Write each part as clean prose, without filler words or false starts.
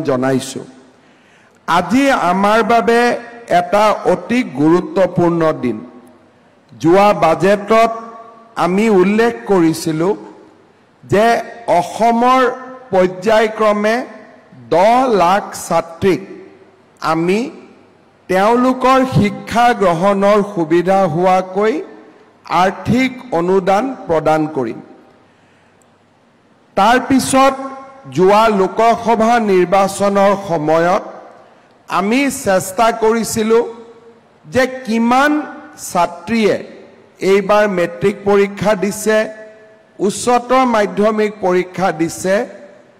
জনাইছো। আজি আমাৰ বাবে এটা অতি গুৰুত্বপূৰ্ণ দিন। যোৱা বাজেটত আমি উল্লেখ কৰিছিলোঁ যে অসমৰ পৰ্যায়ক্ৰমে 10 লাখ ছাত্ৰীক আমি তেওঁলোকৰ শিক্ষা গ্ৰহণৰ সুবিধা হোৱাকৈ আৰ্থিক অনুদান প্ৰদান কৰিম। তাৰ পিছত যোৱা লোকসভা নিৰ্বাচনৰ সময়ত আমি চেষ্টা কৰিছিলোঁ যে কিমান ছাত্ৰীয়ে এইবাৰ মেট্ৰিক পৰীক্ষা দিছে, উচ্চতৰ মাধ্যমিক পৰীক্ষা দিছে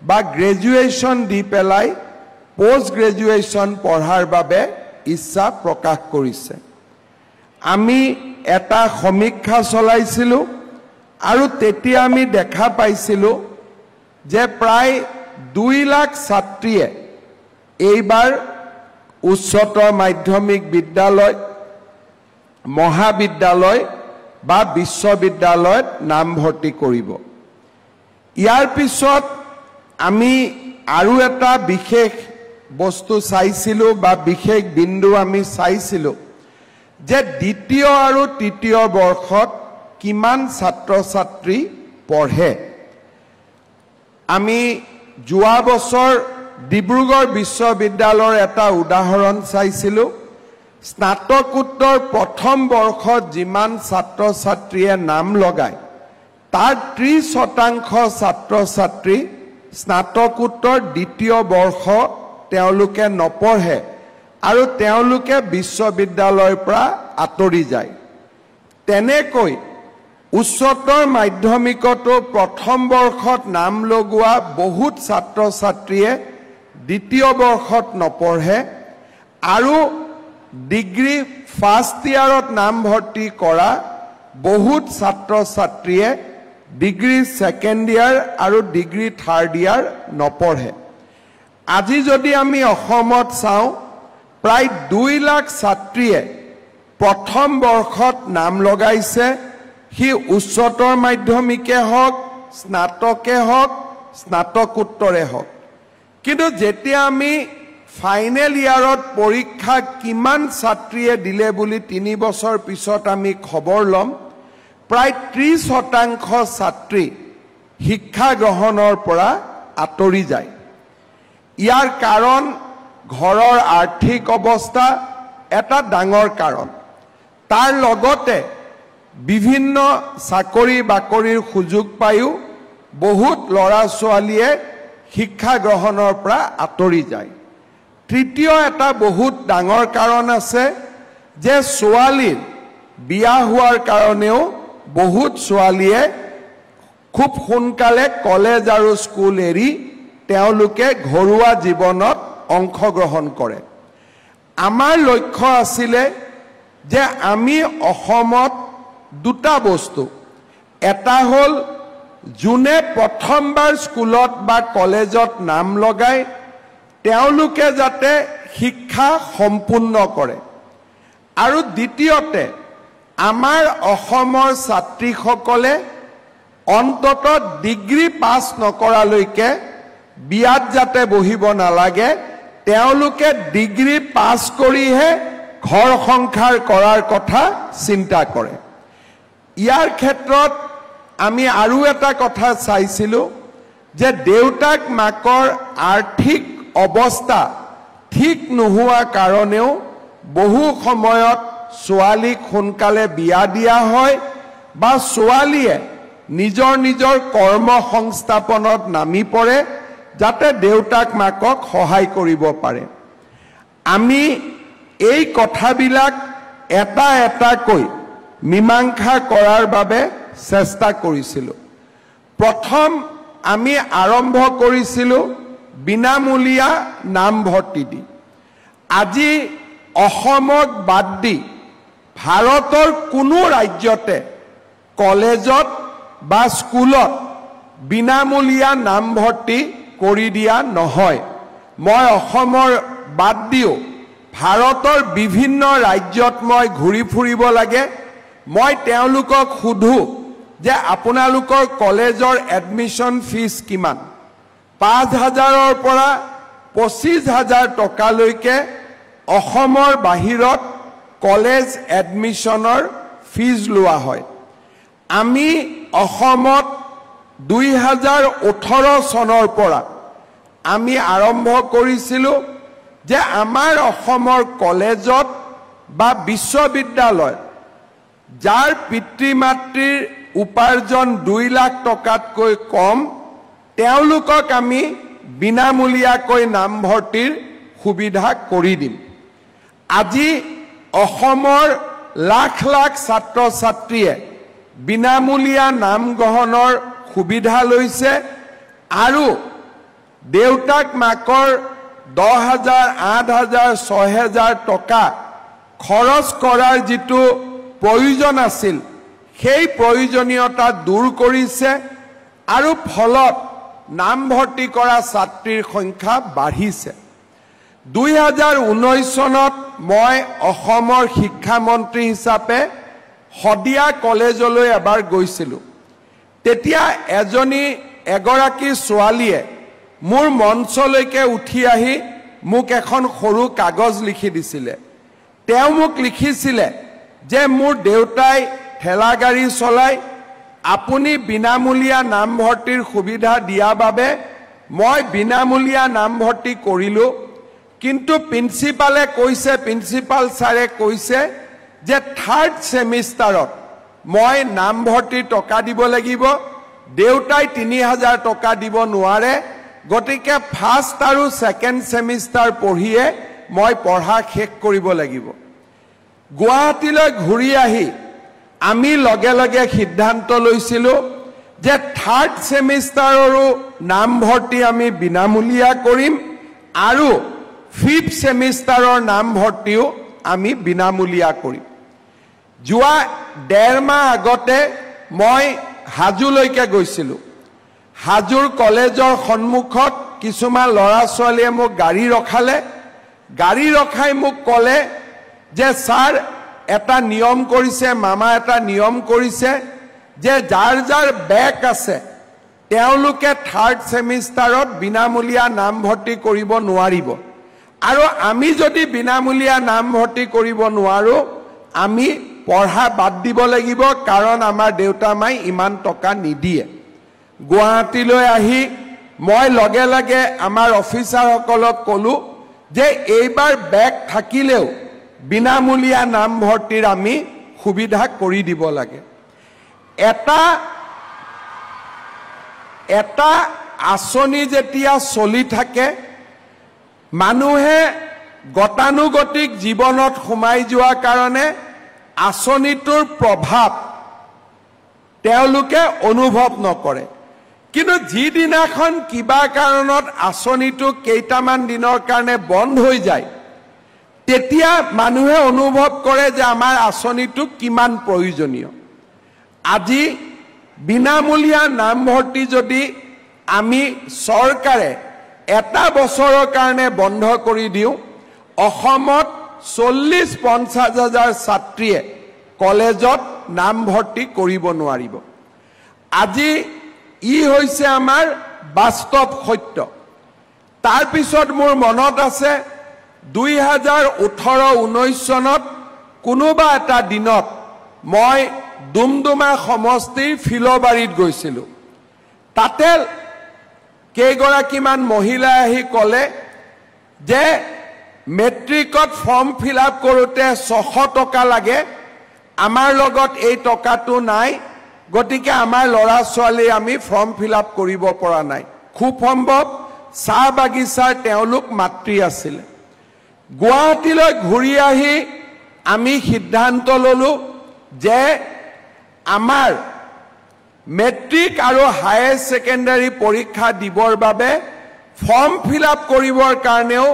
বা গ্ৰেজুৱেশ্যন দি পেলাই পোষ্ট গ্ৰেজুৱেশ্যন পঢ়াৰ বাবে ইচ্ছা প্ৰকাশ কৰিছে। আমি এটা সমীক্ষা চলাইছিলোঁ আৰু তেতিয়া আমি দেখা পাইছিলোঁ যে প্ৰায় 2 লাখ ছাত্ৰীয়ে এইবাৰ উচ্চতৰ মাধ্যমিক বিদ্যালয়, মহাবিদ্যালয় বা বিশ্ববিদ্যালয়ত নামভৰ্তি কৰিব। ইয়াৰ পিছত আমি আৰু এটা বিশেষ বস্তু চাইছিলোঁ বা বিশেষ বিন্দু আমি চাইছিলোঁ যে দ্বিতীয় আৰু তৃতীয় বৰ্ষত কিমান ছাত্ৰ ছাত্ৰী পঢ়ে। আমি যোৱা বছৰ ডিব্ৰুগড় বিশ্ববিদ্যালয়ৰ এটা উদাহৰণ চাইছিলোঁ। স্নাতকোত্তৰ প্ৰথম বৰ্ষত যিমান ছাত্ৰ ছাত্ৰীয়ে নাম লগায় তাৰ 30% ছাত্ৰ ছাত্ৰী স্নাতকোত্তৰ দ্বিতীয় বৰ্ষ তেওঁলোকে নপঢ়ে আৰু তেওঁলোকে বিশ্ববিদ্যালয়ৰ পৰা আঁতৰি যায়। তেনেকৈ উচ্চতৰ মাধ্যমিকতো প্ৰথম বৰ্ষত নাম লগোৱা বহুত ছাত্ৰ ছাত্ৰীয়ে দ্বিতীয় বৰ্ষত নপঢ়ে আৰু ডিগ্ৰী ফাৰ্ষ্ট ইয়াৰত নামভৰ্তি কৰা বহুত ছাত্ৰ ছাত্ৰীয়ে ডিগ্ৰী ছেকেণ্ড ইয়াৰ আৰু ডিগ্ৰী থাৰ্ড ইয়াৰ নপঢ়ে। আজি যদি আমি অসমত চাওঁ প্ৰায় 2 লাখ ছাত্ৰীয়ে প্ৰথম বৰ্ষত নাম লগাইছে, সি উচ্চতৰ মাধ্যমিকে হওক, স্নাতকে হওক, স্নাতকোত্তৰে হওক। কিন্তু যেতিয়া আমি ফাইনেল ইয়াৰত পৰীক্ষা কিমান ছাত্ৰীয়ে দিলে বুলি 3 বছৰ পিছত আমি খবৰ ল'ম, প্ৰায় 30% ছাত্ৰী শিক্ষা গ্ৰহণৰ পৰা আঁতৰি যায়। ইয়াৰ কাৰণ ঘৰৰ আৰ্থিক অৱস্থা এটা ডাঙৰ কাৰণ। তাৰ লগতে বিভিন্ন চাকৰি বাকৰিৰ সুযোগ পায়ো বহুত ল'ৰা ছোৱালীয়ে শিক্ষা গ্ৰহণৰ পৰা আঁতৰি যায়। তৃতীয় এটা বহুত ডাঙৰ কাৰণ আছে যে ছোৱালীৰ বিয়া হোৱাৰ কাৰণেও বহুত ছোৱালীয়ে খুব সোনকালে কলেজ আৰু স্কুল এৰি তেওঁলোকে ঘৰুৱা জীৱনত অংশগ্ৰহণ কৰে। আমাৰ লক্ষ্য আছিলে যে আমি অসমত দুটা বস্তু, এটা হ'ল যোনে প্ৰথমবাৰ স্কুলত বা কলেজত নাম লগায় তেওঁলোকে যাতে শিক্ষা সম্পূৰ্ণ কৰে, আৰু দ্বিতীয়তে আমাৰ অসমৰ ছাত্ৰীসকলে অন্ততঃ ডিগ্ৰী পাছ নকৰালৈকে বিয়াত যাতে বহিব নালাগে, তেওঁলোকে ডিগ্ৰী পাছ কৰিহে ঘৰ সংসাৰ কৰাৰ কথা চিন্তা কৰে। ইয়াৰ ক্ষেত্ৰত আমি আৰু এটা কথা চাইছিলোঁ যে দেউতাক মাকৰ আৰ্থিক অৱস্থা ঠিক নোহোৱা কাৰণেও বহু সময়ত ছোৱালীক সোনকালে বিয়া দিয়া হয় বা ছোৱালীয়ে নিজৰ নিজৰ কৰ্ম সংস্থাপনত নামি পৰে যাতে দেউতাক মাকক সহায় কৰিব পাৰে। আমি এই কথাবিলাক এটা এটাকৈ মীমাংসা কৰাৰ বাবে চেষ্টা কৰিছিলোঁ। প্ৰথম আমি আৰম্ভ কৰিছিলোঁ বিনামূলীয়া নামভৰ্তি দি। আজি অসমক বাদ দি ভাৰতৰ কোনো ৰাজ্যতে কলেজত বা স্কুলত বিনামূলীয়া নামভৰ্তি কৰি দিয়া নহয়। মই অসমৰ বাদ দিও ভাৰতৰ বিভিন্ন ৰাজ্যত মই ঘূৰি ফুৰিব লাগে। মই তেওঁলোকক সুধো যে আপোনালোকৰ কলেজৰ এডমিশন ফিজ কিমান? 5,000ৰ পৰা 25,000 টকালৈকে অসমৰ বাহিৰত কলেজ এডমিশনৰ ফিজ লোৱা হয় আমি অসমত 2018 চনৰ পৰা আমি আৰম্ভ কৰিছিলো যে আমাৰ অসমৰ কলেজত বা বিশ্ববিদ্যালয় যাৰ পিতৃ মাতৃৰ উপাৰ্জন 2 লাখ টকাতকৈ কম তেওঁলোকক আমি বিনামূলীয়াকৈ নামভৰ্তিৰ সুবিধা কৰি দিম আজি অসমৰ লাখ লাখ ছাত্ৰ ছাত্ৰীয়ে বিনামূলীয়া নাম গ্ৰহণৰ সুবিধা লৈছে আৰু দেউতাক মাকৰ 10,000 8,000 6,000 টকা খৰচ কৰাৰ যিটো প্ৰয়োজন আছিল সেই প্ৰয়োজনীয়তা দূৰ কৰিছে আৰু ফলত নামভৰ্তি কৰা ছাত্ৰীৰ সংখ্যা বাঢ়িছে 2019 চনত মই অসমৰ শিক্ষা মন্ত্ৰী হিচাপে হদিয়া কলেজলৈ এবাৰ গৈছিলো তেতিয়া এগৰাকী ছোৱালীয়ে মোৰ মঞ্চলৈকে উঠি আহি মোক এখন সৰু কাগজ লিখি দিছিলে তেওঁ মোক লিখিছিলে যে মোৰ দেউতাই ঠেলা গাড়ী চলায় আপুনি বিনামূলীয়া নামভৰ্তিৰ সুবিধা দিয়া বাবে মই বিনামূলীয়া নামভৰ্তি কৰিলো কিন্তু প্ৰিন্সিপালে কৈছে প্ৰিন্সিপাল ছাৰে কৈছে যে 3rd সেমিষ্টাৰত মই নামভৰ্তিৰ টকা দিব লাগিব দেউতাই 3,000 টকা দিব নোৱাৰে গতিকে 1st আৰু 2nd সেমিষ্টাৰ পঢ়িয়ে মই পঢ়া শেষ কৰিব লাগিব গুৱাহাটীলৈ ঘূৰি আহি আমি লগে লগে সিদ্ধান্ত লৈছিলো যে 3rd সেমিষ্টাৰৰো নামভৰ্তি আমি বিনামূলীয়া কৰিম আৰু 5th সেমিষ্টাৰৰ নামভৰ্তিও আমি বিনামূলীয়া কৰিম যোৱা 1.5 মাহ আগতে মই হাজুলৈকে গৈছিলো হাজুৰ কলেজৰ সন্মুখত কিছুমান লৰা ছোৱালীয়ে মোক গাড়ী ৰখাই মোক ক'লে যে স্যাৰ এটা নিয়ম কৰিছে মামা এটা নিয়ম কৰিছে যে যাৰ বেক আছে তেওঁলোকে 3rd সেমিষ্টাৰত বিনামূলীয়া নামভৰ্তি কৰিব নোৱাৰিব আৰু আমি যদি বিনামূলীয়া নামভৰ্তি কৰিব নোৱাৰো আমি পঢ়া বাদ দিব লাগিব কাৰণ আমাৰ দেউতা মাই ইমান টকা নিদিয়ে গুৱাহাটীলৈ আহি মই লগে লগে আমাৰ অফিচাৰসকলক ক'লো যে এইবাৰ বেক থাকিলেও বিনামূলীয়া নামভৰ্তিৰ আমি সুবিধা কৰি দিব লাগে এটা আঁচনি যেতিয়া চলি থাকে মানুহে গতানুগতিক জীৱনত সোমাই যোৱা কাৰণে আঁচনিটোৰ প্ৰভাৱ তেওঁলোকে অনুভৱ নকৰে কিন্তু যিদিনাখন কিবা কাৰণত আঁচনিটো কেইটামান দিনৰ কাৰণে বন্ধ হৈ যায় তেতিয়া মানুহে অনুভৱ কৰে যে আমাৰ আঁচনিটো কিমান প্ৰয়োজনীয় আজি বিনামূলীয়া নামভৰ্তি যদি আমি চৰকাৰে এটা বছৰৰ কাৰণে বন্ধ কৰি দিও অসমত 40-50 হাজাৰ ছাত্ৰীয়ে কলেজত নামভৰ্তি কৰিব নোৱাৰিব আজি ই হৈছে আমাৰ বাস্তৱ সত্য তাৰ পিছত মোৰ মনত আছে 2018-19 চনত কোনোবা এটা দিনত মই দুমদুমা সমষ্টিৰ ফিলবাৰীত গৈছিলো তাতে কেইগৰাকীমান মহিলা আহি ক'লে যে মেট্ৰিকত ফৰ্ম ফিল আপ কৰোতে 600 টকা লাগে আমাৰ লগত এই টকাটো নাই গতিকে আমাৰ লৰা ছোৱালী আমি ফৰ্ম ফিল আপ কৰিব পৰা নাই খুব সম্ভৱ চাহ বাগিচাৰ তেওঁলোক মাতৃ আছিল গুৱাহাটীলৈ ঘূৰি আহি আমি সিদ্ধান্ত ললো যে আমাৰ মেট্ৰিক আৰু হায়াৰ সেকেন্ডাৰী পৰীক্ষা দিবৰ বাবে ফৰ্ম ফিল আপ কৰিবৰ কাৰণেও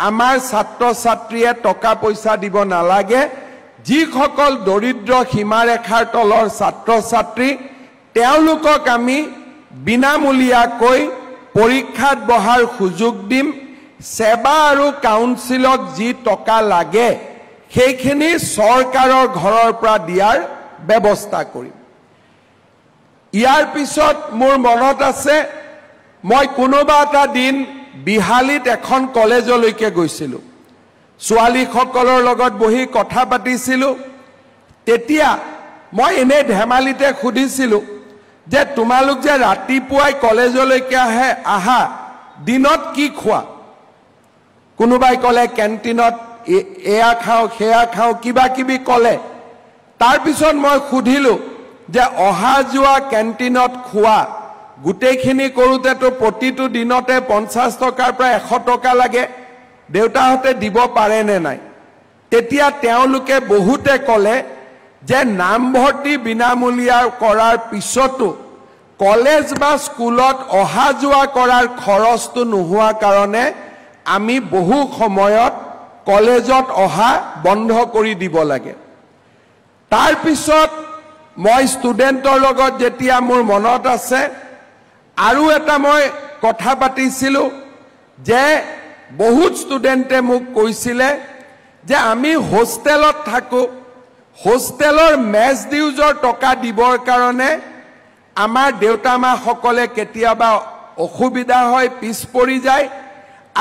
আমাৰ ছাত্ৰ ছাত্ৰীয়ে টকা পইচা দিব নালাগে যিসকল দৰিদ্ৰ সীমাৰেখাৰ তলৰ ছাত্ৰ ছাত্ৰী তেওঁলোকক আমি বিনামূলীয়াকৈ পৰীক্ষাত বহাৰ সুযোগ দিম সেৱা আৰু কাউন্সিলক যি টকা লাগে সেইখিনি চৰকাৰৰ ঘৰৰ পৰা দিয়াৰ ব্যৱস্থা কৰিম ইয়াৰ পিছত মোৰ মনত আছে মই কোনোবা এটা দিন বিহালীত এখন কলেজলৈকে গৈছিলোঁ ছোৱালীসকলৰ লগত বহি কথা পাতিছিলোঁ তেতিয়া মই এনে ধেমালিতে সুধিছিলোঁ যে তোমালোক যে ৰাতিপুৱাই কলেজলৈকে আহা দিনত কি খোৱা কোনোবাই ক'লে কেণ্টিনত এয়া খাওঁ সেয়া খাওঁ কিবা কিবি ক'লে তাৰ পিছত মই সুধিলোঁ যে অহা যোৱা কেণ্টিনত খোৱা গোটেইখিনি কৰোঁতেতো প্ৰতিটো দিনতে 50 টকাৰ পৰা 100 টকা লাগে দেউতাহঁতে দিব পাৰে নে নাই তেতিয়া তেওঁলোকে বহুতে ক'লে যে নামভৰ্তি বিনামূলীয়া কৰাৰ পিছতো কলেজ বা স্কুলত অহা যোৱা কৰাৰ খৰচটো নোহোৱা কাৰণে আমি বহু সময়ত কলেজত অহা বন্ধ কৰি দিব লাগে তাৰ পিছত মই ষ্টুডেণ্টৰ লগত যেতিয়া মোৰ মনত আছে আৰু এটা মই কথা পাতিছিলোঁ যে বহুত ষ্টুডেণ্টে মোক কৈছিলে যে আমি হোষ্টেলত থাকোঁ হোষ্টেলৰ মেছ ডিউজৰ টকা দিবৰ কাৰণে আমাৰ দেউতা মাসকলে কেতিয়াবা অসুবিধা হয় পিছ পৰি যায়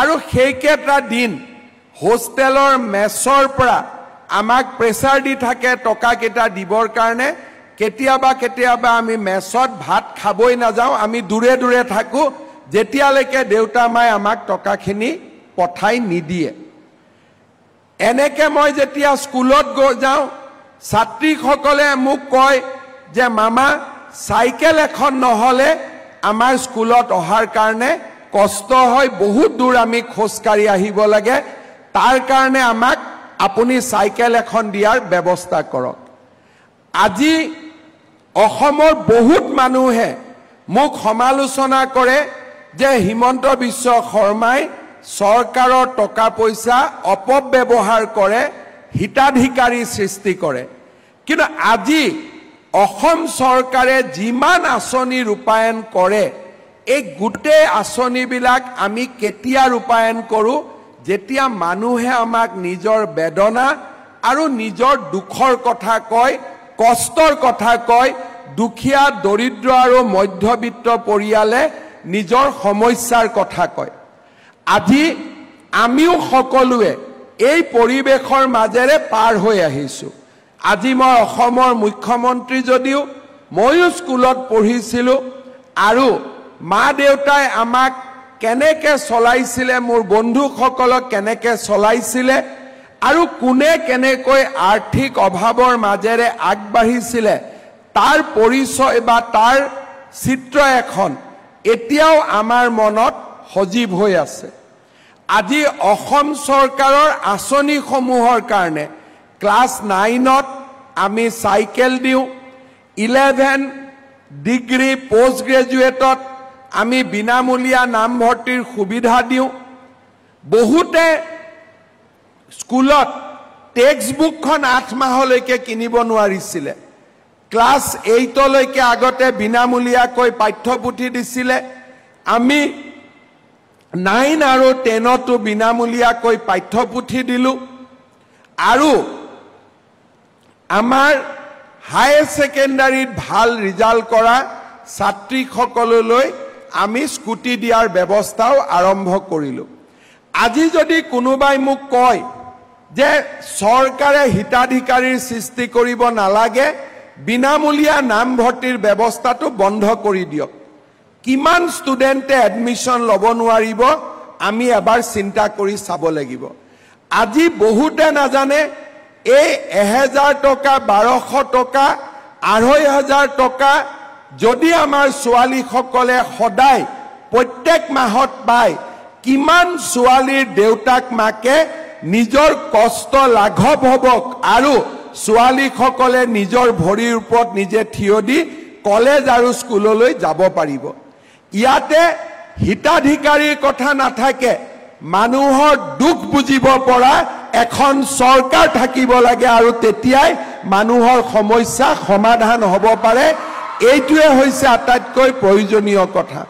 আৰু সেইকেইটা দিন হোষ্টেলৰ মেছৰ পৰা আমাক প্ৰেছাৰ দি থাকে টকাকেইটা দিবৰ কাৰণে কেতিয়াবা আমি মেছত ভাত খাবই নাযাওঁ আমি দূৰে দূৰে থাকোঁ যেতিয়ালৈকে দেউতা মায়ে আমাক টকাখিনি পঠাই নিদিয়ে এনেকৈ মই যেতিয়া স্কুলত যাওঁ ছাত্ৰীসকলে মোক কয় যে মামা চাইকেল এখন নহ'লে আমাৰ স্কুলত অহাৰ কাৰণে কষ্ট হয় বহুত দূৰ আমি খোজকাঢ়ি আহিব লাগে তাৰ কাৰণে আমাক আপুনি চাইকেল এখন দিয়াৰ ব্যৱস্থা কৰক আজি অসমৰ বহুত মানুহে মোক সমালোচনা কৰে যে হিমন্ত বিশ্ব শৰ্মাই চৰকাৰৰ টকা পইচা অপব্যৱহাৰ কৰে হিতাধিকাৰী সৃষ্টি কৰে কিন্তু আজি অসম চৰকাৰে যিমান আঁচনি ৰূপায়ণ কৰে এই গোটেই আঁচনিবিলাক আমি কেতিয়া ৰূপায়ণ কৰোঁ যেতিয়া মানুহে আমাক নিজৰ বেদনা আৰু নিজৰ দুখৰ কথা কয় কষ্টৰ কথা কয় দুখীয়া দৰিদ্ৰ আৰু মধ্যবিত্ত পৰিয়ালে নিজৰ সমস্যাৰ কথা কয় আজি আমিও সকলোৱে এই পৰিৱেশৰ মাজেৰে পাৰ হৈ আহিছোঁ আজি মই অসমৰ মুখ্যমন্ত্ৰী যদিও ময়ো স্কুলত পঢ়িছিলোঁ আৰু মা দেউতাই আমাক কেনেকৈ চলাইছিলে মোৰ বন্ধুসকলক কেনেকৈ চলাইছিলে আৰু কোনে কেনেকৈ আৰ্থিক অভাৱৰ মাজেৰে আগবাঢ়িছিলে তাৰ পৰিচয় বা তাৰ চিত্ৰ এখন এতিয়াও আমাৰ মনত সজীৱ হৈ আছে আজি অসম চৰকাৰৰ আঁচনিসমূহৰ কাৰণে ক্লাছ 9ত আমি চাইকেল দিওঁ 11 ডিগ্ৰী পোষ্ট গ্ৰেজুৱেটত আমি বিনামূলীয়া নামভৰ্তিৰ সুবিধা দিওঁ বহুতে স্কুলত টেক্সট বুকখন 8 মাহলৈকে কিনিব নোৱাৰিছিলে ক্লাছ 8লৈকে আগতে বিনামূলীয়াকৈ পাঠ্যপুথি দিছিলে আমি 9 আৰু 10তো বিনামূলীয়াকৈ পাঠ্যপুথি দিলোঁ আৰু আমাৰ হায়াৰ ছেকেণ্ডাৰীত ভাল ৰিজাল্ট কৰা ছাত্ৰীসকললৈ আমি স্কুটি দিয়াৰ ব্যৱস্থাও আৰম্ভ কৰিলোঁ আজি যদি কোনোবাই মোক কয় যে চৰকাৰে হিতাধিকাৰীৰ সৃষ্টি কৰিব নালাগে বিনামূলীয়া নামভৰ্তিৰ ব্যৱস্থাটো বন্ধ কৰি দিয়ক কিমান ষ্টুডেণ্টে এডমিশ্যন ল'ব নোৱাৰিব আমি এবাৰ চিন্তা কৰি চাব লাগিব আজি বহুতে নাজানে এই 1000 টকা 1200 টকা 2500 টকা যদি আমাৰ ছোৱালীসকলে সদায় প্ৰত্যেক মাহত পায় কিমান ছোৱালীৰ দেউতাক মাকে নিজৰ কষ্ট লাঘৱ হ'ব আৰু ছোৱালীসকলে নিজৰ ভৰিৰ ওপৰত নিজে থিয় দি কলেজ আৰু স্কুললৈ যাব পাৰিব ইয়াতে হিতাধিকাৰীৰ কথা নাথাকে মানুহৰ দুখ বুজিব পৰা এখন চৰকাৰ থাকিব লাগে আৰু তেতিয়াই মানুহৰ সমস্যা সমাধান হ'ব পাৰে এইটোৱে হৈছে আটাইতকৈ প্ৰয়োজনীয় কথা